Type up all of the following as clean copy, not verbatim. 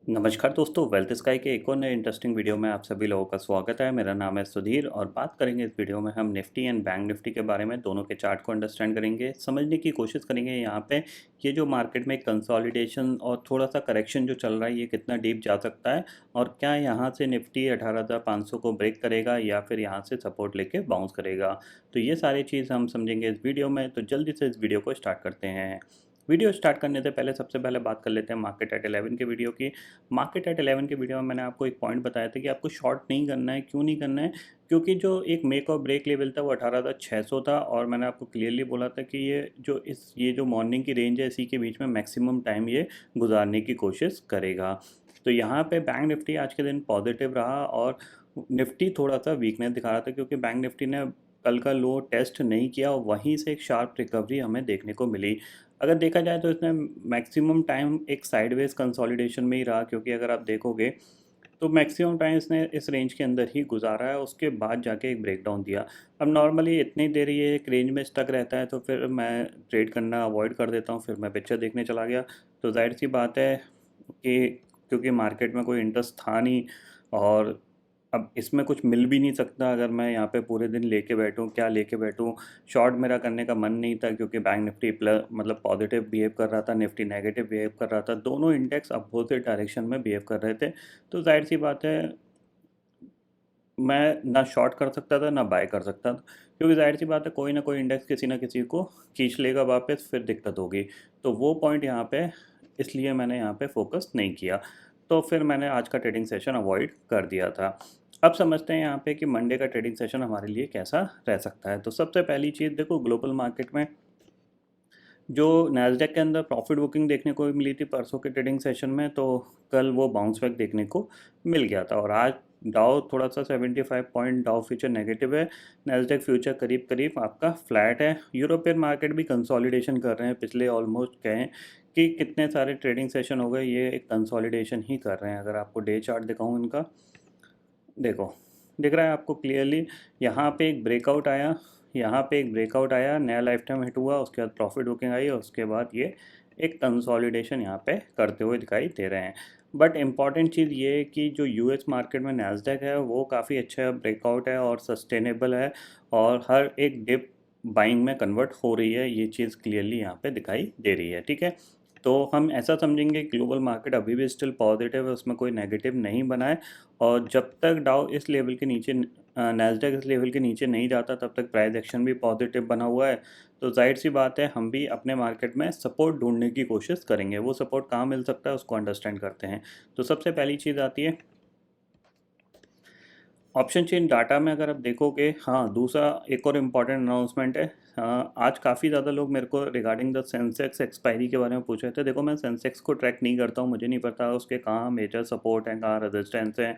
नमस्कार दोस्तों, wealth sky के एक और नए इंटरेस्टिंग वीडियो में आप सभी लोगों का स्वागत है। मेरा नाम है सुधीर और बात करेंगे इस वीडियो में हम निफ्टी एंड बैंक निफ्टी के बारे में। दोनों के चार्ट को अंडरस्टैंड करेंगे, समझने की कोशिश करेंगे यहाँ पे ये जो मार्केट में कंसोलिडेशन और थोड़ा सा करेक्शन जो चल रहा है ये कितना डीप जा सकता है और क्या यहाँ से निफ्टी 18,500 को ब्रेक करेगा या फिर यहाँ से सपोर्ट लेके बाउंस करेगा। तो ये सारी चीज़ हम समझेंगे इस वीडियो में। तो जल्दी से इस वीडियो को स्टार्ट करते हैं। वीडियो स्टार्ट करने से पहले सबसे पहले बात कर लेते हैं मार्केट एट 11 के वीडियो की। मार्केट एट 11 के वीडियो में मैंने आपको एक पॉइंट बताया था कि आपको शॉर्ट नहीं करना है। क्यों नहीं करना है? क्योंकि जो एक मेक और ब्रेक लेवल था वो 18,600 था और मैंने आपको क्लियरली बोला था कि ये जो मॉर्निंग की रेंज है इसी के बीच में मैक्सिमम टाइम ये गुजारने की कोशिश करेगा। तो यहाँ पे बैंक निफ्टी आज के दिन पॉजिटिव रहा और निफ्टी थोड़ा सा वीकनेस दिखा रहा था क्योंकि बैंक निफ्टी ने कल का लो टेस्ट नहीं किया और वहीं से एक शार्प रिकवरी हमें देखने को मिली। अगर देखा जाए तो इसने मैक्सिमम टाइम एक साइडवेज कंसोलिडेशन में ही रहा क्योंकि अगर आप देखोगे तो मैक्सिमम टाइम इसने इस रेंज के अंदर ही गुजारा है, उसके बाद जाके एक ब्रेकडाउन दिया। अब नॉर्मली इतनी देर ये एक रेंज में स्टक रहता है तो फिर मैं ट्रेड करना अवॉइड कर देता हूँ, फिर मैं पिक्चर देखने चला गया। तो जाहिर सी बात है कि क्योंकि मार्केट में कोई इंटरेस्ट था नहीं और अब इसमें कुछ मिल भी नहीं सकता अगर मैं यहाँ पे पूरे दिन लेके बैठूँ, क्या लेके बैठूँ। शॉर्ट मेरा करने का मन नहीं था क्योंकि बैंक निफ्टी प्लस मतलब पॉजिटिव बिहेव कर रहा था, निफ्टी नेगेटिव बिहेव कर रहा था। दोनों इंडेक्स अपोजिट डायरेक्शन में बिहेव कर रहे थे। तो जाहिर सी बात है मैं ना शॉर्ट कर सकता था ना बाय कर सकता था क्योंकि जाहिर सी बात है कोई ना कोई इंडेक्स किसी ना किसी को खींच लेगा वापस, फिर दिक्कत होगी। तो वो पॉइंट यहाँ पे इसलिए मैंने यहाँ पे फोकस नहीं किया। तो फिर मैंने आज का ट्रेडिंग सेशन अवॉइड कर दिया था। अब समझते हैं यहाँ पे कि मंडे का ट्रेडिंग सेशन हमारे लिए कैसा रह सकता है। तो सबसे पहली चीज़ देखो, ग्लोबल मार्केट में जो नैस्डैक के अंदर प्रॉफिट बुकिंग देखने को मिली थी परसों के ट्रेडिंग सेशन में, तो कल वो बाउंस बैक देखने को मिल गया था और आज डाउ थोड़ा सा 75 पॉइंट डाउ फ्यूचर नेगेटिव है। नैस्डैक फ्यूचर करीब करीब आपका फ्लैट है। यूरोपियन मार्केट भी कंसोलिडेशन कर रहे हैं, पिछले ऑलमोस्ट कहें कि कितने सारे ट्रेडिंग सेशन हो गए ये एक कंसोलिडेशन ही कर रहे हैं। अगर आपको डे चार्ट दिखाऊँ इनका, देखो दिख रहा है आपको क्लियरली। यहाँ पे एक ब्रेकआउट आया, यहाँ पे एक ब्रेकआउट आया, नया लाइफ टाइम हिट हुआ, उसके बाद प्रॉफिट बुकिंग आई और उसके बाद ये एक कंसोलिडेशन यहाँ पे करते हुए दिखाई दे रहे हैं। बट इम्पॉर्टेंट चीज़ ये है कि जो यूएस मार्केट में नैस्डैक है वो काफ़ी अच्छा ब्रेकआउट है और सस्टेनेबल है और हर एक डिप बाइंग में कन्वर्ट हो रही है। ये चीज़ क्लियरली यहाँ पे दिखाई दे रही है, ठीक है। तो हम ऐसा समझेंगे ग्लोबल मार्केट अभी भी स्टिल पॉजिटिव है, उसमें कोई नेगेटिव नहीं बना है और जब तक डाउ इस लेवल के नीचे नैस्डैक इस लेवल के नीचे नहीं जाता तब तक प्राइस एक्शन भी पॉजिटिव बना हुआ है। तो जाहिर सी बात है हम भी अपने मार्केट में सपोर्ट ढूंढने की कोशिश करेंगे। वो सपोर्ट कहाँ मिल सकता है उसको अंडरस्टैंड करते हैं। तो सबसे पहली चीज़ आती है ऑप्शन चेन डाटा में। अगर आप देखोगे, हाँ, दूसरा एक और इम्पॉर्टेंट अनाउंसमेंट है। आज काफ़ी ज़्यादा लोग मेरे को रिगार्डिंग द सेंसेक्स एक्सपायरी के बारे में पूछ रहे थे। देखो मैं सेंसेक्स को ट्रैक नहीं करता हूँ, मुझे नहीं पता उसके कहाँ मेजर सपोर्ट हैं, कहाँ रेजिस्टेंस हैं।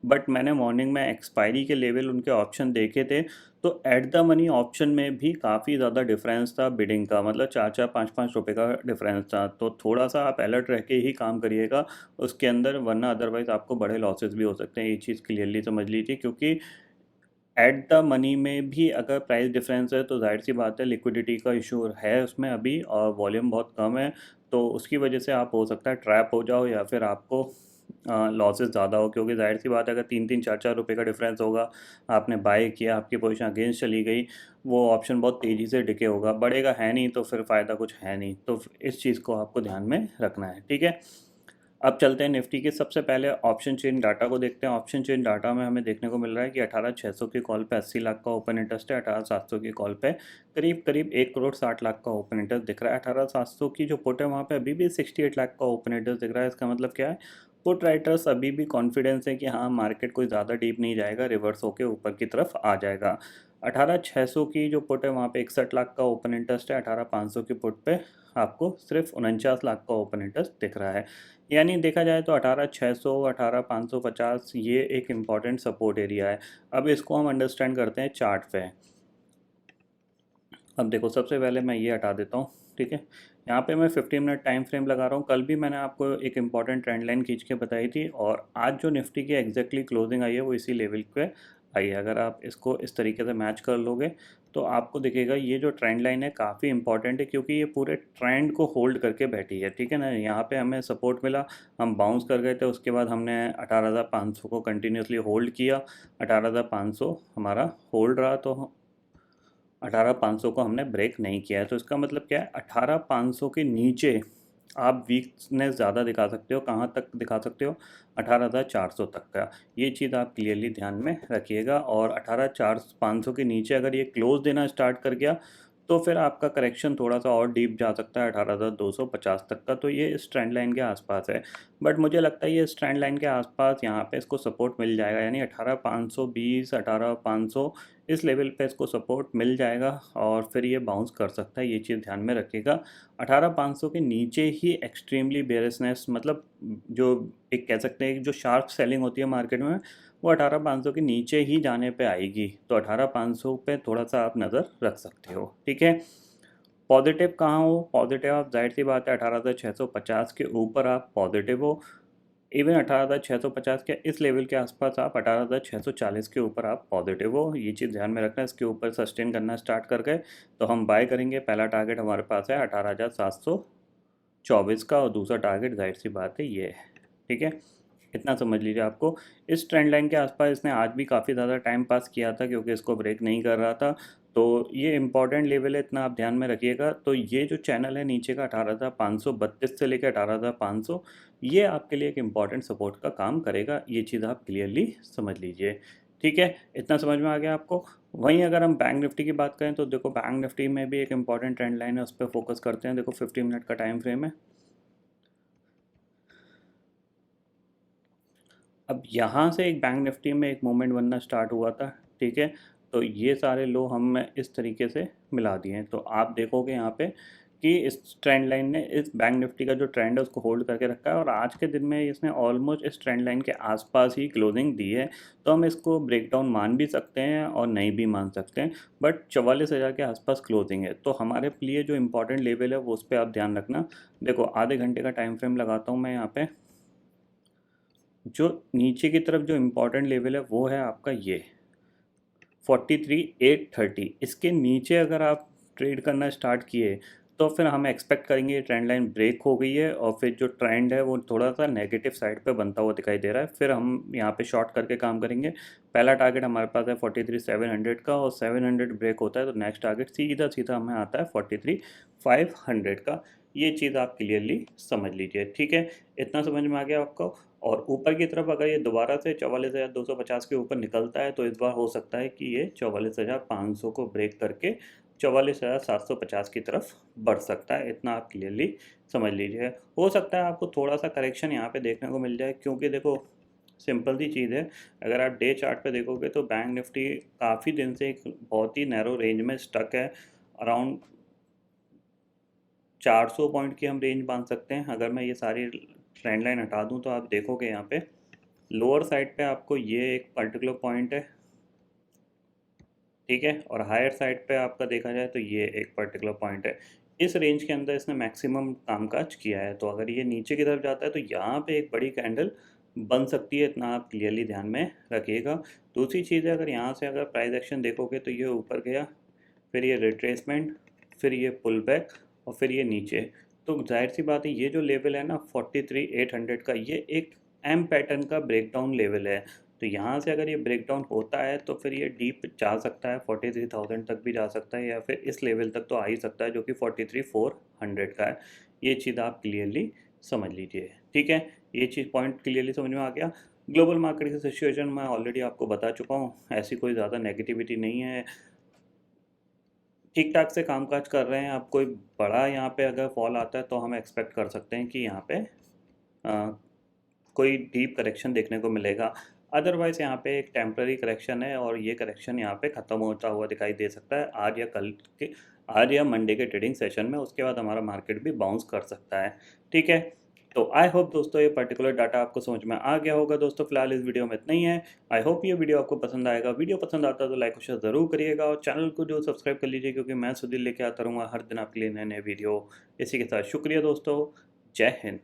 बट मैंने मॉर्निंग में एक्सपायरी के लेवल उनके ऑप्शन देखे थे, तो एट द मनी ऑप्शन में भी काफ़ी ज़्यादा डिफरेंस था बिडिंग का, मतलब 4-4 5-5 रुपये का डिफरेंस था। तो थोड़ा सा आप अलर्ट रह के ही काम करिएगा उसके अंदर, वरना अदरवाइज़ आपको बड़े लॉसेस भी हो सकते हैं। ये चीज़ क्लियरली समझ लीजिए क्योंकि एट द मनी में भी अगर प्राइस डिफरेंस है तो जाहिर सी बात है लिक्विडिटी का इशू है उसमें अभी और वॉल्यूम बहुत कम है। तो उसकी वजह से आप हो सकता है ट्रैप हो जाओ या फिर आपको लॉसेस ज़्यादा हो क्योंकि जाहिर सी बात है अगर 3-3 4-4 रुपये का डिफरेंस होगा, आपने बाय किया, आपकी पोजीशन अगेंस्ट चली गई, वो ऑप्शन बहुत तेज़ी से डिके होगा, बढ़ेगा है नहीं तो फिर फ़ायदा कुछ है नहीं। तो इस चीज़ को आपको ध्यान में रखना है, ठीक है। अब चलते हैं निफ्टी के। सबसे पहले ऑप्शन चेन डाटा को देखते हैं। ऑप्शन चेन डाटा में हमें देखने को मिल रहा है कि 18,600 की कॉल पे 80 लाख का ओपन इंटरेस्ट है। 18,700 की कॉल पे करीब करीब 1,60,00,000 का ओपन इंटरेस्ट दिख रहा है। 18,700 की जो पुट है वहाँ पे अभी भी 68 लाख का ओपन इंटरेस्ट दिख रहा है। इसका मतलब क्या है? पुट राइटर्स अभी भी कॉन्फिडेंस है कि हाँ मार्केट कोई ज़्यादा डीप नहीं जाएगा, रिवर्स होकर ऊपर की तरफ आ जाएगा। 18,600 की जो पुट है वहाँ पे 61 लाख का ओपन इंटरेस्ट है। 18,500 की पुट पे आपको सिर्फ 49 लाख का ओपन इंटरेस्ट दिख रहा है। यानी देखा जाए तो 18,600 18,550 ये एक इम्पॉर्टेंट सपोर्ट एरिया है। अब इसको हम अंडरस्टैंड करते हैं चार्ट पे। अब देखो सबसे पहले मैं ये हटा देता हूँ, ठीक है। यहाँ पे मैं 15 मिनट टाइम फ्रेम लगा रहा हूँ। कल भी मैंने आपको एक इम्पॉर्टेंट ट्रेंड लाइन खींच के बताई थी और आज जो निफ्टी की एग्जैक्टली क्लोजिंग आई है वो इसी लेवल पे आई है। अगर आप इसको इस तरीके से मैच कर लोगे तो आपको दिखेगा ये जो ट्रेंड लाइन है काफ़ी इंपॉर्टेंट है, क्योंकि ये पूरे ट्रेंड को होल्ड करके बैठी है। ठीक है ना, यहाँ पे हमें सपोर्ट मिला, हम बाउंस कर गए थे, उसके बाद हमने 18,500 को कंटिन्यूसली होल्ड किया। 18,500 हमारा होल्ड रहा, तो 18,500 को हमने ब्रेक नहीं किया है। तो इसका मतलब क्या है, 18,500 के नीचे आप वीकनेस ज़्यादा दिखा सकते हो। कहाँ तक दिखा सकते हो, 18,400 तक का। ये चीज़ आप क्लियरली ध्यान में रखिएगा। और 18,500 के नीचे अगर ये क्लोज देना स्टार्ट कर गया तो फिर आपका करेक्शन थोड़ा सा और डीप जा सकता है 18,250 तक का। तो ये इस ट्रेंड लाइन के आसपास है, बट मुझे लगता है ये इस ट्रेंड लाइन के आसपास यहाँ पे इसको सपोर्ट मिल जाएगा, यानी 18,520 18,500 इस लेवल पे इसको सपोर्ट मिल जाएगा और फिर ये बाउंस कर सकता है। ये चीज़ ध्यान में रखिएगा। 18,500 के नीचे ही एक्सट्रीमली बेयरिशनेस, मतलब जो एक कह सकते हैं जो शार्प सेलिंग होती है मार्केट में, वो 18,500 के नीचे ही जाने पे आएगी। तो 18,500 पे थोड़ा सा आप नज़र रख सकते हो। ठीक है, पॉजिटिव कहाँ हो, पॉजिटिव आप जाहिर सी बात है 18,650 के ऊपर आप पॉजिटिव हो। इवन 18,650 के इस लेवल के आसपास आप 18,640 के ऊपर आप पॉजिटिव हो। ये चीज़ ध्यान में रखना, इसके ऊपर सस्टेन करना स्टार्ट कर गए तो हम बाय करेंगे। पहला टारगेट हमारे पास है 18,724 का, और दूसरा टारगेट जाहिर सी बात है ये है। ठीक है, इतना समझ लीजिए। आपको इस ट्रेंड लाइन के आसपास इसने आज भी काफ़ी ज़्यादा टाइम पास किया था, क्योंकि इसको ब्रेक नहीं कर रहा था। तो ये इंपॉर्टेंट लेवल है, इतना आप ध्यान में रखिएगा। तो ये जो चैनल है नीचे का 18,532 से लेकर 18,500, ये आपके लिए एक इम्पॉर्टेंट सपोर्ट का काम करेगा। ये चीज़ आप क्लियरली समझ लीजिए। ठीक है, इतना समझ में आ गया आपको। वहीं अगर हम बैंक निफ्टी की बात करें तो देखो बैंक निफ्टी में भी एक इम्पॉर्टेंट ट्रेंड लाइन है, उस पर फोकस करते हैं। देखो 50 मिनट का टाइम फ्रेम है। अब यहाँ से एक बैंक निफ्टी में एक मूवमेंट बनना स्टार्ट हुआ था। ठीक है, तो ये सारे लो हम इस तरीके से मिला दिए हैं। तो आप देखोगे यहाँ पे कि इस ट्रेंड लाइन ने इस बैंक निफ्टी का जो ट्रेंड है उसको होल्ड करके रखा है, और आज के दिन में इसने ऑलमोस्ट इस ट्रेंड लाइन के आसपास ही क्लोजिंग दी है। तो हम इसको ब्रेकडाउन मान भी सकते हैं और नहीं भी मान सकते हैं, बट 44,000 के आसपास क्लोजिंग है। तो हमारे लिए जो इंपॉर्टेंट लेवल है वो उस पर आप ध्यान रखना। देखो आधे घंटे का टाइम फ्रेम लगाता हूँ मैं यहाँ पे। जो नीचे की तरफ जो इम्पोर्टेंट लेवल है वो है आपका ये 43,830। इसके नीचे अगर आप ट्रेड करना स्टार्ट किए तो फिर हम एक्सपेक्ट करेंगे ये ट्रेंड लाइन ब्रेक हो गई है, और फिर जो ट्रेंड है वो थोड़ा सा नेगेटिव साइड पे बनता हुआ दिखाई दे रहा है। फिर हम यहाँ पे शॉर्ट करके काम करेंगे। पहला टारगेट हमारे पास है 43,700 का, और 700 ब्रेक होता है तो नेक्स्ट टारगेट सीधा सीधा हमें आता है 43,500 का। ये चीज़ आप क्लियरली समझ लीजिए। ठीक है, इतना समझ में आ गया आपको। और ऊपर की तरफ अगर ये दोबारा से 44,250 के ऊपर निकलता है तो इस बार हो सकता है कि ये 44,500 को ब्रेक करके 44,750 की तरफ बढ़ सकता है। इतना आप क्लियरली समझ लीजिए। हो सकता है आपको थोड़ा सा करेक्शन यहाँ पे देखने को मिल जाए, क्योंकि देखो सिंपल सी चीज़ है। अगर आप डे चार्ट पे देखोगे तो बैंक निफ्टी काफ़ी दिन से एक बहुत ही नैरो रेंज में स्टक है। अराउंड 400 पॉइंट की हम रेंज बांध सकते हैं। अगर मैं ये सारी ट्रेंड लाइन हटा दूं तो आप देखोगे यहाँ पे लोअर साइड पे आपको ये एक पर्टिकुलर पॉइंट है। ठीक है, और हायर साइड पे आपका देखा जाए तो ये एक पर्टिकुलर पॉइंट है। इस रेंज के अंदर इसने मैक्सिमम कामकाज किया है। तो अगर ये नीचे की तरफ जाता है तो यहाँ पे एक बड़ी कैंडल बन सकती है। इतना आप क्लियरली ध्यान में रखिएगा। दूसरी चीज़ है, अगर यहाँ से अगर प्राइस एक्शन देखोगे तो ये ऊपर गया, फिर ये रिट्रेसमेंट, फिर ये पुल बैक, और फिर ये नीचे। तो जाहिर सी बात है ये जो लेवल है ना 43,800 का, ये एक एम पैटर्न का ब्रेकडाउन लेवल है। तो यहाँ से अगर ये ब्रेकडाउन होता है तो फिर ये डीप जा सकता है, 43,000 तक भी जा सकता है, या फिर इस लेवल तक तो आ ही सकता है जो कि 43,400 का है। ये चीज़ आप क्लियरली समझ लीजिए। ठीक है, ये चीज़ पॉइंट क्लियरली समझ में आ गया। ग्लोबल मार्केट की सिचुएशन मैं ऑलरेडी आपको बता चुका हूँ, ऐसी कोई ज़्यादा नेगेटिविटी नहीं है। ठीक ठाक से कामकाज कर रहे हैं। अब कोई बड़ा यहाँ पे अगर फॉल आता है तो हम एक्सपेक्ट कर सकते हैं कि यहाँ पे कोई डीप करेक्शन देखने को मिलेगा। अदरवाइज़ यहाँ पे एक टेम्पररी करेक्शन है, और ये करेक्शन यहाँ पे ख़त्म होता हुआ दिखाई दे सकता है आज या कल के, आज या मंडे के ट्रेडिंग सेशन में। उसके बाद हमारा मार्केट भी बाउंस कर सकता है। ठीक है, तो आई होप दोस्तों ये पर्टिकुलर डाटा आपको समझ में आ गया होगा। दोस्तों फिलहाल इस वीडियो में इतना ही है। आई होप ये वीडियो आपको पसंद आएगा। वीडियो पसंद आता है तो लाइक और शेयर ज़रूर करिएगा, और चैनल को जो सब्सक्राइब कर लीजिए, क्योंकि मैं सुधीर लेके आता रहूँगा हर दिन आपके लिए नए नए वीडियो। इसी के साथ शुक्रिया दोस्तों, जय हिंद।